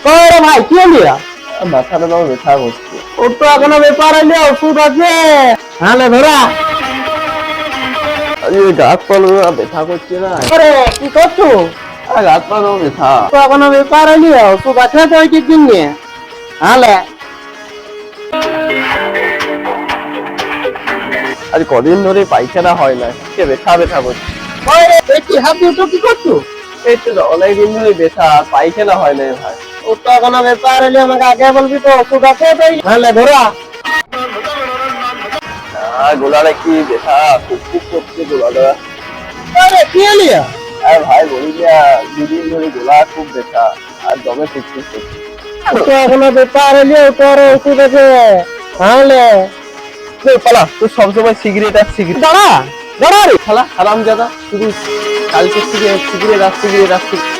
ওরে ভাই কি হলি? মাথাটা তো ব্যথা করছে। ওর তো এখনো ব্যাপার হইলে ওষুধ আছে। হ্যাঁ ধরা। আরে গাছ পা ব্যথা করছে না। আরে কি করছো? গাছ পা ব্যথা। তো এখনো ব্যাপার হইলে ওষুধ আছে তো ওই দিন নিয়ে। হ্যাঁ আজ কদিন ধরে পায়খানা হয় না, ব্যথা ব্যথা করছে। কি হাত উঠো কি করছো? এই তো অনেকদিন ধরে ব্যথা, পায়খানা হয় না ভাই। ওর তো এখনো ব্যাপার হইলে আমাকে আগে বলবি তো ওষুধ আছে তো। হ্যাঁ ধরা। গোলাটা কি ব্যথা, খুব খুব করছে গোলাটা। আরে কি হলি? আর ভাই বলি না, দুদিন ধরে গোলা খুব ব্যথা আর দমে খুব করছে। তো এখনো ব্যাপার হইলে তোর ওষুধ আছে। হ্যাঁ পালা, তুই সবসময় সিগারেট আর সিগারেট। দাঁড়া দাঁড়া রে। শালা হারামজাদা, শুধু কালকে সিগারেট আর সিগারেট আর সিগারেট।